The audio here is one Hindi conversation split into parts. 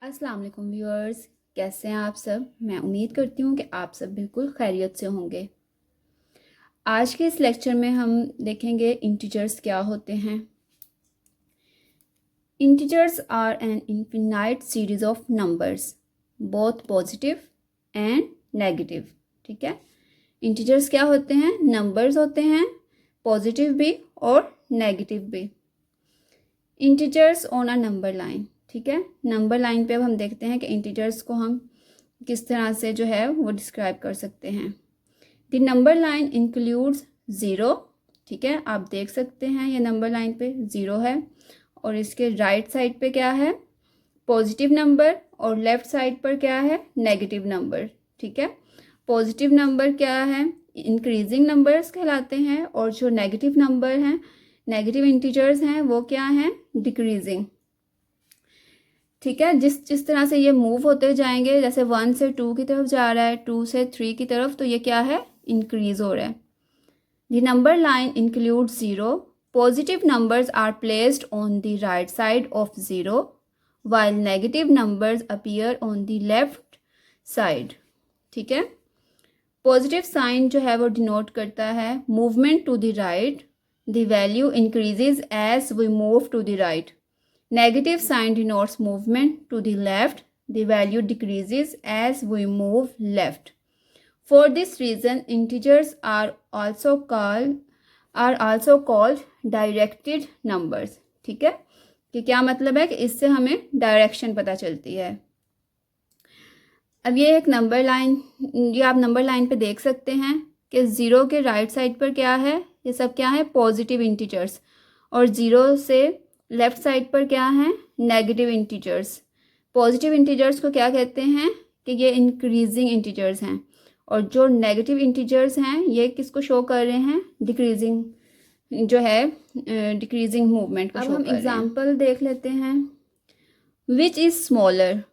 अस्सलाम वालेकुम व्यूअर्स, कैसे हैं आप सब। मैं उम्मीद करती हूँ कि आप सब बिल्कुल खैरियत से होंगे। आज के इस लेक्चर में हम देखेंगे इंटीजर्स क्या होते हैं। Integers are an infinite series of numbers, both positive and negative. ठीक है, इंटीजर्स क्या होते हैं? नंबर्स होते हैं, पॉजिटिव भी और नेगेटिव भी। Integers on a number line. ठीक है, नंबर लाइन पे अब हम देखते हैं कि इंटीजर्स को हम किस तरह से जो है वो डिस्क्राइब कर सकते हैं। The number line includes zero. ठीक है, आप देख सकते हैं ये नंबर लाइन पे ज़ीरो है और इसके राइट साइड पे क्या है? पॉजिटिव नंबर, और लेफ़्ट साइड पर क्या है? Negative number. ठीक है, पॉजिटिव नंबर क्या है? इंक्रीजिंग नंबर्स कहलाते हैं, और जो नेगेटिव नंबर हैं, नेगेटिव इंटीजर्स हैं, वो क्या हैं? डिक्रीजिंग। ठीक है, जिस जिस तरह से ये मूव होते जाएंगे, जैसे 1 से 2 की तरफ जा रहा है, 2 से 3 की तरफ, तो ये क्या है? इंक्रीज हो रहा है। The number line include zero. Positive numbers are placed on the right side of zero, while negative numbers appear on the left side. ठीक है, पॉजिटिव साइन जो है वो डिनोट करता है movement to the right, the value increases as we move to the right. Negative sign denotes movement to the left. The value decreases as we move left. For this reason, integers are also called directed numbers. ठीक है, कि क्या मतलब है कि इससे हमें डायरेक्शन पता चलती है। अब ये एक नंबर लाइन, ये आप नंबर लाइन पे देख सकते हैं कि ज़ीरो के राइट साइड पर क्या है? ये सब क्या है? Positive integers. और ज़ीरो से लेफ्ट साइड पर क्या है? Negative integers. पॉजिटिव इंटीजर्स को क्या कहते हैं? कि ये इंक्रीजिंग इंटीजर्स हैं, और जो नेगेटिव इंटीजर्स हैं ये किसको शो कर रहे हैं? डिक्रीजिंग जो है, डिक्रीजिंग मूवमेंट को शो कर रहे हैं। अब हम एग्जांपल देख लेते हैं। विच इज़ स्मॉलर,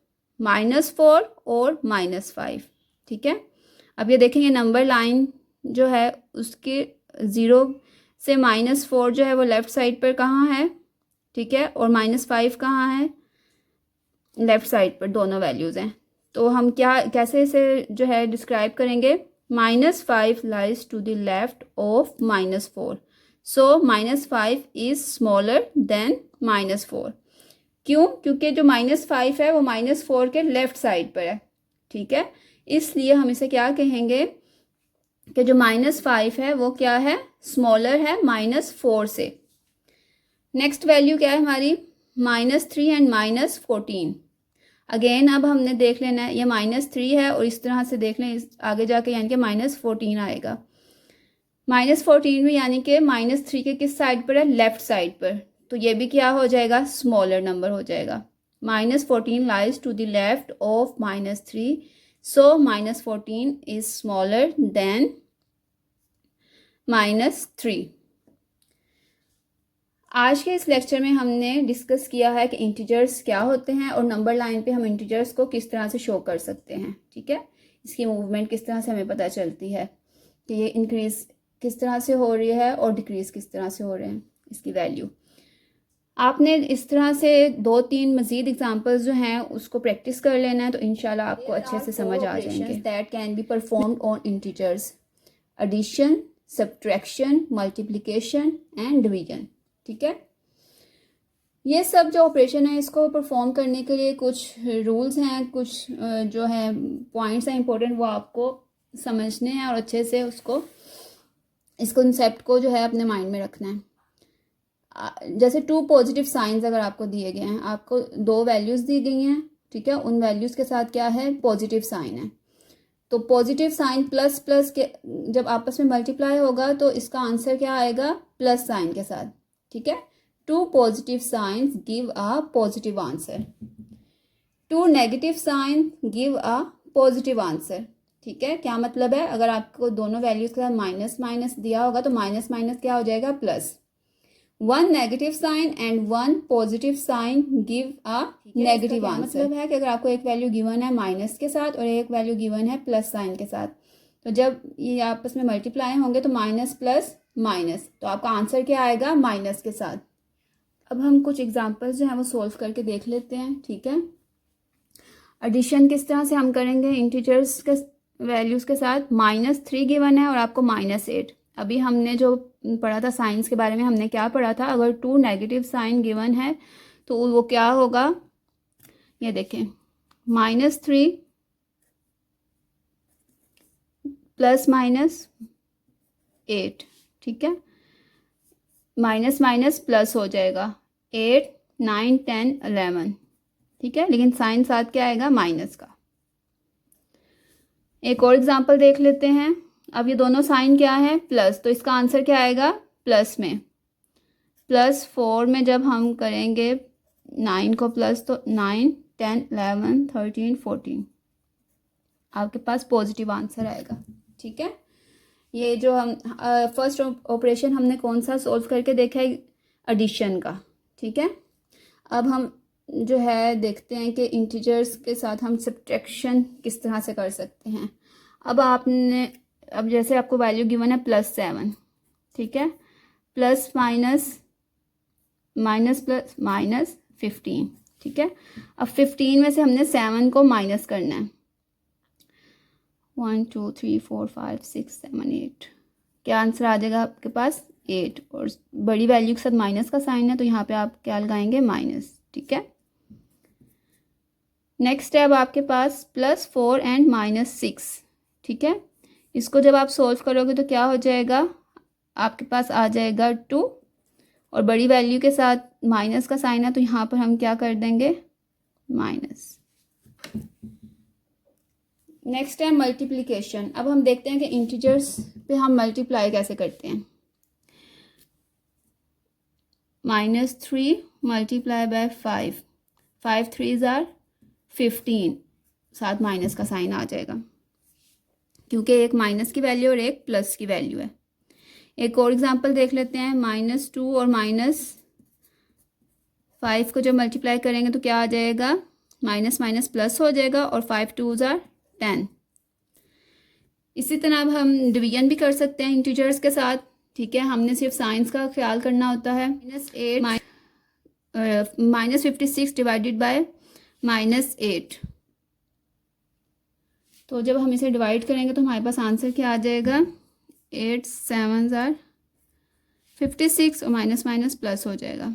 -4 और -5। ठीक है, अब ये देखेंगे नंबर लाइन जो है उसके 0 से -4 जो है वो लेफ़्ट साइड पर कहाँ है? ठीक है, और -5 कहाँ है? लेफ़्ट साइड पर, दोनों वैल्यूज़ हैं। तो हम क्या कैसे इसे जो है डिस्क्राइब करेंगे? -5 lies to the left of -4, so -5 is smaller than -4। क्यों? क्योंकि जो -5 है वो -4 के लेफ़्ट साइड पर है। ठीक है, इसलिए हम इसे क्या कहेंगे कि जो -5 है वो क्या है? स्मॉलर है -4 से। नेक्स्ट वैल्यू क्या है हमारी? -3 एंड -14। अगेन अब हमने देख लेना है, ये -3 है और इस तरह से देख लें आगे जाके, यानी कि -14 आएगा। -14 में यानी कि -3 के किस साइड पर है? लेफ़्ट साइड पर, तो ये भी क्या हो जाएगा? स्मॉलर नंबर हो जाएगा। -14 lies to the left of -3, so -14 is smaller than -3। आज के इस लेक्चर में हमने डिस्कस किया है कि इंटीजर्स क्या होते हैं और नंबर लाइन पे हम इंटीजर्स को किस तरह से शो कर सकते हैं। ठीक है, इसकी मूवमेंट किस तरह से हमें पता चलती है कि ये इंक्रीज किस तरह से हो रही है और डिक्रीज किस तरह से हो रहे हैं, इसकी वैल्यू। आपने इस तरह से 2-3 मज़ीद एग्जांपल्स जो हैं उसको प्रैक्टिस कर लेना है, तो इंशाल्लाह आपको अच्छे से समझ आ जाएंगे। That can be performed on integers: addition, subtraction, multiplication and division. ठीक है, ये सब जो ऑपरेशन है इसको परफॉर्म करने के लिए कुछ रूल्स हैं, कुछ जो है पॉइंट्स हैं इंपॉर्टेंट, वो आपको समझने हैं और अच्छे से उसको, इस कॉन्सेप्ट को जो है अपने माइंड में रखना है। जैसे 2 पॉजिटिव साइंस अगर आपको दिए गए हैं, आपको 2 वैल्यूज़ दी गई हैं। ठीक है, उन वैल्यूज़ के साथ क्या है? पॉजिटिव साइन है। तो पॉजिटिव साइन प्लस प्लस के जब आपस में मल्टीप्लाई होगा तो इसका आंसर क्या आएगा? प्लस साइन के साथ। ठीक है, 2 positive signs give a positive answer, 2 negative sign give a positive answer. ठीक है, क्या मतलब है? अगर आपको दोनों वैल्यूज के साथ माइनस माइनस दिया होगा तो माइनस माइनस क्या हो जाएगा? Plus. 1 negative sign and 1 positive sign give a negative answer. मतलब है कि अगर आपको एक वैल्यू गिवन है माइनस के साथ और एक वैल्यू गिवन है प्लस साइन के साथ, तो जब ये आपस में मल्टीप्लाई होंगे तो माइनस प्लस माइनस, तो आपका आंसर क्या आएगा? माइनस के साथ। अब हम कुछ एग्जांपल्स जो हैं वो सोल्व करके देख लेते हैं। ठीक है, एडिशन किस तरह से हम करेंगे, इंटीजर्स के वैल्यूज़ के साथ। -3 गिवन है और आपको -8। अभी हमने जो पढ़ा था साइंस के बारे में, हमने क्या पढ़ा था, अगर 2 नेगेटिव साइन गिवन है तो वो क्या होगा, ये देखें, -3 +- 8, ठीक है, माइनस माइनस प्लस हो जाएगा, 8 9 10 11, ठीक है, लेकिन साइन साथ क्या आएगा, माइनस का। एक और एग्जांपल देख लेते हैं। अब ये दोनों साइन क्या है, प्लस, तो इसका आंसर क्या आएगा, प्लस में। +4 में जब हम करेंगे 9 को प्लस, तो 9 10 11 13 14, आपके पास पॉजिटिव आंसर आएगा, ठीक है। ये जो हम फर्स्ट ऑपरेशन हमने कौन सा सॉल्व करके देखा है, एडिशन का, ठीक है। अब हम जो है देखते हैं कि इंटीजर्स के साथ हम सब्ट्रैक्शन किस तरह से कर सकते हैं। अब जैसे आपको वैल्यू गिवन है +7, ठीक है, प्लस माइनस माइनस प्लस -15, ठीक है। अब 15 में से हमने 7 को माइनस करना है, 1 2 3 4 5 6 7 8, क्या आंसर आ जाएगा आपके पास, 8, और बड़ी वैल्यू के साथ माइनस का साइन है तो यहाँ पे आप क्या लगाएंगे, माइनस, ठीक है। नेक्स्ट है अब आपके पास +4 एंड -6, ठीक है। इसको जब आप सोल्व करोगे तो क्या हो जाएगा, आपके पास आ जाएगा 2, और बड़ी वैल्यू के साथ माइनस का साइन है तो यहाँ पर हम क्या कर देंगे, माइनस। नेक्स्ट है मल्टीप्लिकेशन। अब हम देखते हैं कि इंटीजर्स पे हम मल्टीप्लाई कैसे करते हैं। -3 मल्टीप्लाई बाय 5, 5 3s आर 15, साथ माइनस का साइन आ जाएगा क्योंकि एक माइनस की वैल्यू और एक प्लस की वैल्यू है। एक और एग्जांपल देख लेते हैं, -2 और -5 को जब मल्टीप्लाई करेंगे तो क्या आ जाएगा, माइनस माइनस प्लस हो जाएगा, और 5 2s आर 10। इसी तरह अब हम डिवीजन भी कर सकते हैं इंटीजर्स के साथ, ठीक है। हमने सिर्फ साइंस का ख्याल करना होता है। -56 डिवाइडेड बाय -8, तो जब हम इसे डिवाइड करेंगे तो हमारे पास आंसर क्या आ जाएगा, 8 7s आर 56, और माइनस माइनस प्लस हो जाएगा।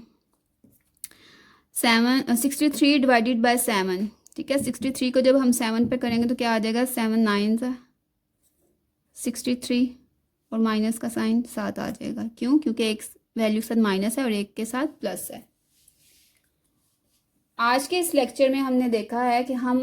63 डिवाइडेड बाय 7, ठीक है। 63 को जब हम 7 पे करेंगे तो क्या आ जाएगा, 7 9s 63, और माइनस का साइन साथ आ जाएगा। क्यों, क्योंकि एक वैल्यू के साथ माइनस है और एक के साथ प्लस है। आज के इस लेक्चर में हमने देखा है कि हम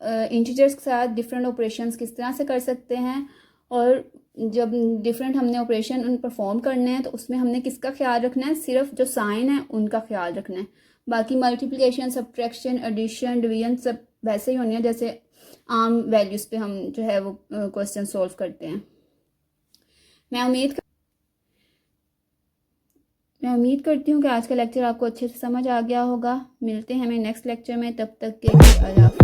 इंटीजर्स के साथ डिफरेंट ऑपरेशंस किस तरह से कर सकते हैं, और जब डिफरेंट हमने ऑपरेशन परफॉर्म करने हैं तो उसमें हमने किसका ख्याल रखना है, सिर्फ जो साइन है उनका ख्याल रखना है। बाकी मल्टीप्लिकेशन, सब्ट्रैक्शन, एडिशन, डिवीजन सब वैसे ही होनी है जैसे आम वैल्यूज़ पे हम जो है वो क्वेश्चन सॉल्व करते हैं। मैं उम्मीद करती हूँ कि आज का लेक्चर आपको अच्छे से समझ आ गया होगा। मिलते हैं हमें नेक्स्ट लेक्चर में, तब तक के लिए अल्लाह हाफ़िज़।